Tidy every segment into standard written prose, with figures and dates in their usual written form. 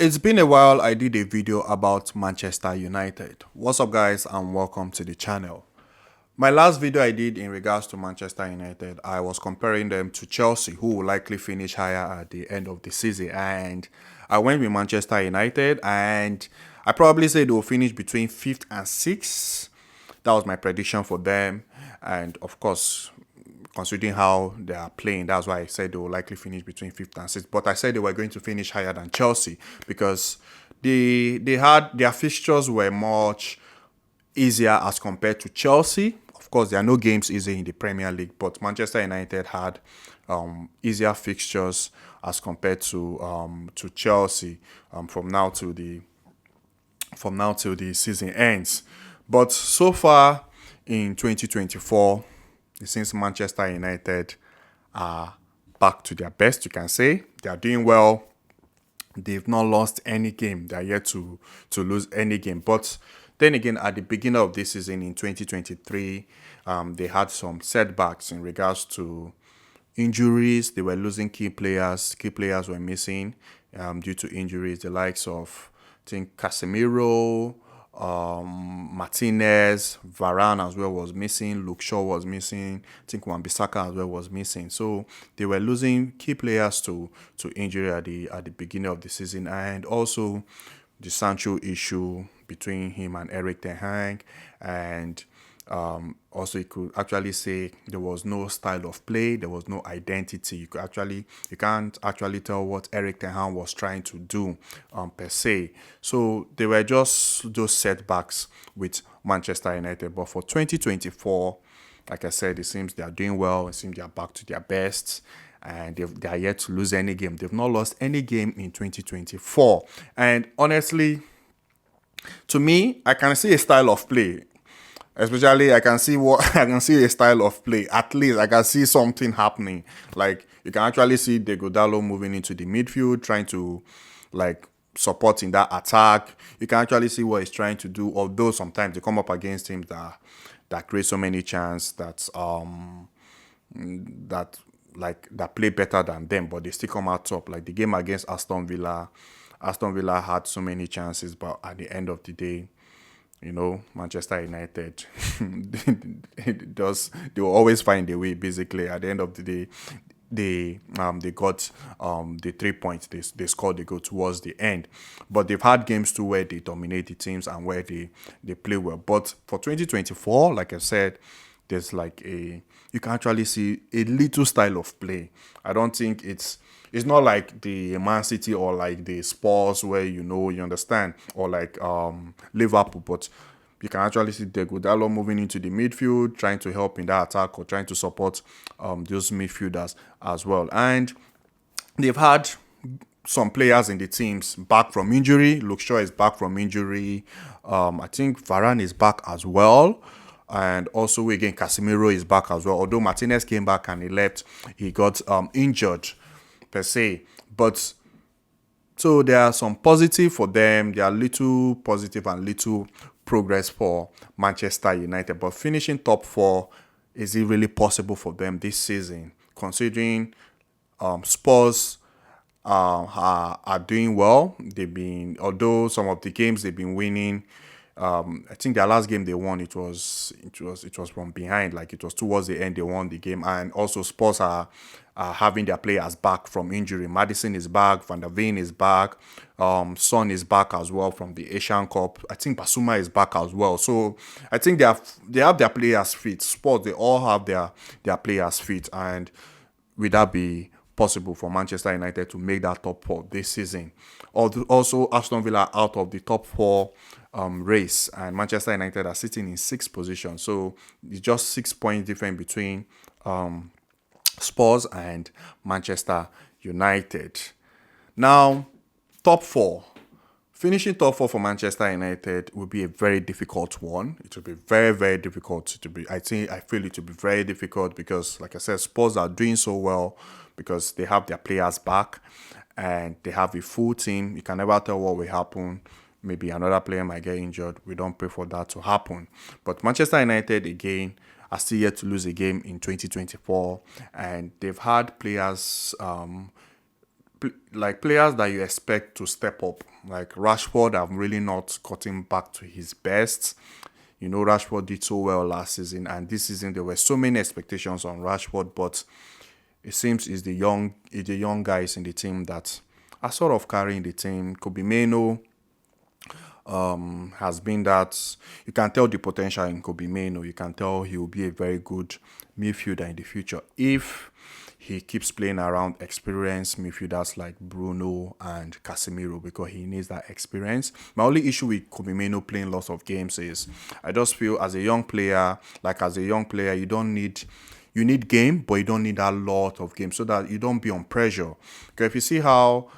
It's been a while I did a video about Manchester United. What's up guys and welcome to the channel. My last video I did in regards to Manchester United, I was comparing them to Chelsea who will likely finish higher at the end of the season, and I went with Manchester United and I probably said they will finish between 5th and 6th. That was my prediction for them, and of course considering how they are playing. That's why I said they will likely finish between 5th and 6th. But I said they were going to finish higher than Chelsea because they had their fixtures were much easier as compared to Chelsea. Of course, there are no games easy in the Premier League, but Manchester United had easier fixtures as compared to Chelsea from now till the season ends. But so far in 2024, since Manchester United are back to their best, you can say they are doing well. They've not lost any game. They are yet to lose any game. But then again, at the beginning of this season in 2023, they had some setbacks in regards to injuries. They were losing key players. Key players were missing due to injuries. The likes of, I think, Casemiro, Martinez, Varane as well was missing. Luke Shaw was missing. I think Wan-Bissaka as well was missing. So they were losing key players to injury at the beginning of the season, and also the Sancho issue between him and Eric Ten Hag, and also you could actually say there was no style of play, there was no identity. You can't actually tell what Eric Ten Hag was trying to do per se. So they were just those setbacks with Manchester United. But for 2024, like I said, it seems they are doing well. It seems they are back to their best, and they are yet to lose any game. They've not lost any game in 2024. And honestly, to me, I can see a style of play. Especially, I can see what I can see a style of play. At least I can see something happening. Like you can actually see Diego Dallo moving into the midfield, trying to like support in that attack. You can actually see what he's trying to do. Although sometimes they come up against him that create so many chances that play better than them, but they still come out top. Like the game against Aston Villa, Aston Villa had so many chances, but at the end of the day, Manchester United they will always find a way. Basically, at the end of the day, they got the 3 points they scored. They go towards the end, but they've had games too where they dominate the teams and where they play well. But for 2024, like I said, there's like you can actually see a little style of play. I don't think it's not like the Man City or like the Spurs where you understand, or like Liverpool, but you can actually see Diego Dallo moving into the midfield, trying to help in that attack or trying to support those midfielders as well. And they've had some players in the teams back from injury. Luke Shaw is back from injury. I think Varane is back as well. And also, again, Casemiro is back as well. Although Martinez came back and he left, he got injured per se. But so there are some positive for them. There are little positive and little progress for Manchester United. But finishing top four, is it really possible for them this season? Considering Spurs are doing well. Although some of the games they've been winning. I think their last game they won, it was from behind, like it was towards the end they won the game. And also Spurs are having their players back from injury. Madison is back, Van der Ven is back, Son is back as well from the Asian Cup. I think Basuma is back as well. So I think they have their players fit. Spurs, they all have their players fit, and will that be possible for Manchester United to make that top four this season? Also, Aston Villa out of the top four race, and Manchester United are sitting in sixth position. So it's just 6 points difference between Spurs and Manchester United. Now, top four. Finishing top four for Manchester United will be a very difficult one. It will be very, very difficult to be. I feel it will be very difficult because, like I said, Spurs are doing so well because they have their players back and they have a full team. You can never tell what will happen. Maybe another player might get injured. We don't pray for that to happen. But Manchester United, again, are still yet to lose a game in 2024. And they've had players like players that you expect to step up. Like Rashford, have really not gotten back to his best. Rashford did so well last season, and this season there were so many expectations on Rashford, but it seems it's the young guys in the team that are sort of carrying the team. Kobe Meno has been that you can tell the potential in Kobe Mano. You can tell he will be a very good midfielder in the future if he keeps playing around experienced midfielders like Bruno and Casemiro because he needs that experience. My only issue with Kobe Mano playing lots of games is I just feel as a young player, you need game, but you don't need a lot of games so that you don't be on pressure. Because if you see how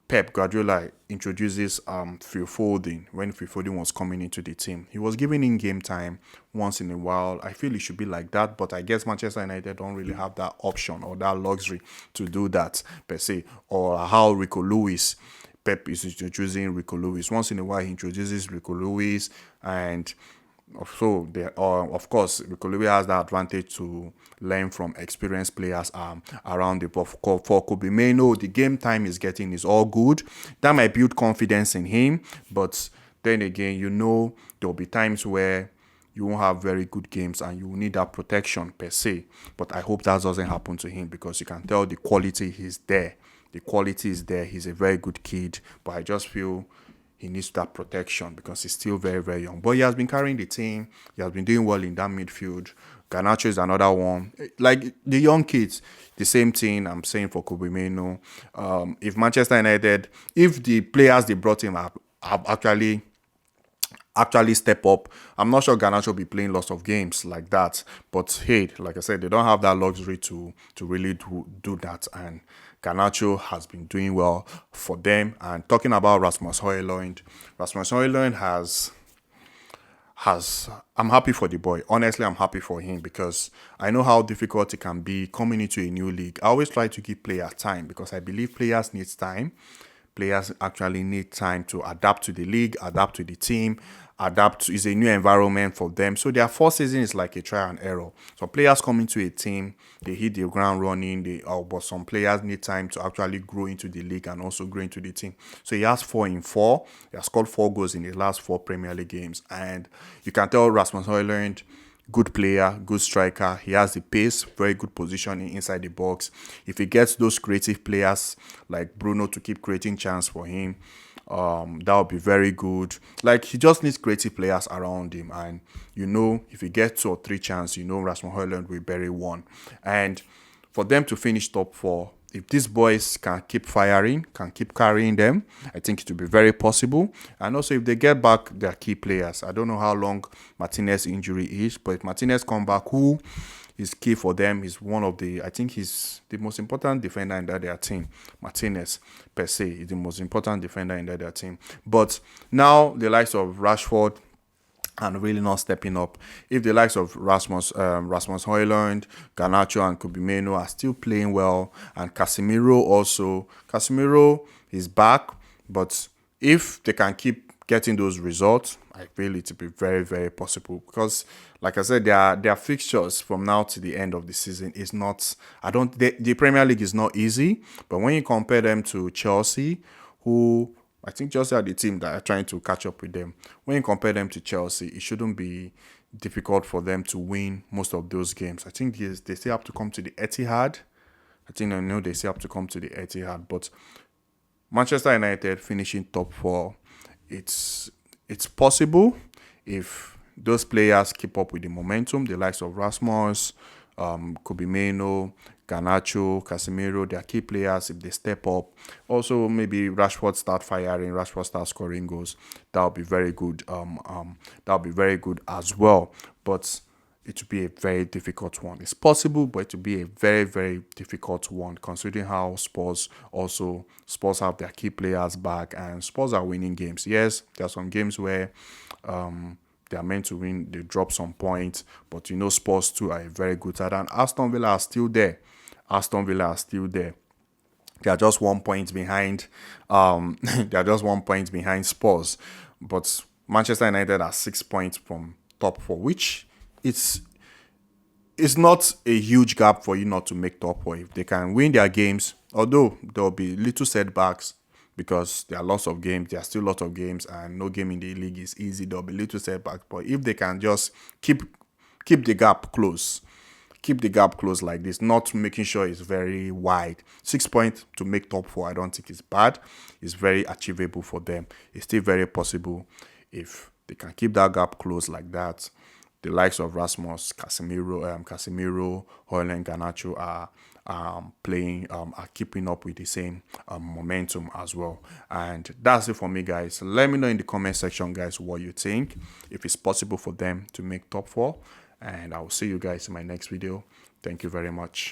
Pep Guardiola introduces Phil Foden when Phil Foden was coming into the team. He was giving in game time once in a while. I feel it should be like that, but I guess Manchester United don't really have that option or that luxury to do that per se. Or how Rico Lewis, Pep is introducing Rico Lewis. Once in a while, he introduces Rico Lewis, and so of course, Rico Lewis has that advantage to learn from experienced players around the ball. For Kobe Mano, the game time is getting is all good. That might build confidence in him, but then again, there'll be times where you won't have very good games and you will need that protection per se. But I hope that doesn't happen to him because you can tell the quality is there. The quality is there. He's a very good kid, but I just feel he needs that protection because he's still very, very young. But he has been carrying the team. He has been doing well in that midfield. Garnacho is another one. Like the young kids, the same thing I'm saying for Kobe Mano. If Manchester United, if the players they brought him have actually step up. I'm not sure Garnacho will be playing lots of games like that. But hey, like I said, they don't have that luxury to really do that. And Garnacho has been doing well for them. And talking about Rasmus Højlund has I'm happy for the boy. Honestly, I'm happy for him because I know how difficult it can be coming into a new league. I always try to give players time because I believe players need time. Players actually need time to adapt to the league, adapt to the team, adapt to is a new environment for them. So their first season is like a trial and error. So players come into a team, they hit the ground running, but some players need time to actually grow into the league and also grow into the team. So he has 4 in 4. He has scored 4 goals in his last 4 Premier League games. And you can tell Rasmus Højlund, good player, good striker. He has the pace, very good positioning inside the box. If he gets those creative players like Bruno to keep creating chance for him, that would be very good. Like he just needs creative players around him, and if he gets 2 or 3 chances, Rasmus Højlund will bury one. And for them to finish top 4, if these boys can keep firing, can keep carrying them, I think it will be very possible. And also, if they get back their key players, I don't know how long Martinez's injury is, but if Martinez come back, who is key for them is I think he's the most important defender in their team. Martinez, per se, is the most important defender in their team. But now, the likes of Rashford, and really not stepping up. If the likes of Rasmus Højlund, Garnacho, and Kobe Mano are still playing well, and Casemiro is back, but if they can keep getting those results, I feel it to be very, very possible because, like I said, their fixtures from now to the end of the season is not. The Premier League is not easy, but when you compare them to Chelsea, who I think Chelsea are the team that are trying to catch up with them. When you compare them to Chelsea, it shouldn't be difficult for them to win most of those games. I think they still have to come to the Etihad. I know they still have to come to the Etihad, but Manchester United finishing top 4, it's possible if those players keep up with the momentum. The likes of Rasmus, Kobe Mano, Garnacho, Casemiro, they are key players. If they step up, also maybe Rashford start firing, Rashford start scoring goals, that would be very good. That would be very good as well. But it would be a very difficult one. It's possible, but it would be a very, very difficult one considering how Spurs have their key players back and Spurs are winning games. Yes, there are some games where they are meant to win, they drop some points, but Spurs too are a very good side, and Aston Villa are still there. They are just 1 point behind. They are just 1 point behind Spurs, but Manchester United are 6 points from top 4, which it's it's not a huge gap for you not to make top four. If they can win their games, although there'll be little setbacks because there are lots of games, there are still lots of games, and no game in the league is easy. There'll be little setbacks, but if they can just keep the gap close, keep the gap close like this, not making sure it's very wide. 6 points to make top four, I don't think it's bad. It's very achievable for them. It's still very possible if they can keep that gap close like that. The likes of Rasmus, Casemiro, Hoyland, Garnacho are are keeping up with the same momentum as well. And that's it for me, guys. Let me know in the comment section, guys, what you think, if it's possible for them to make top four. And I'll see you guys in my next video. Thank you very much.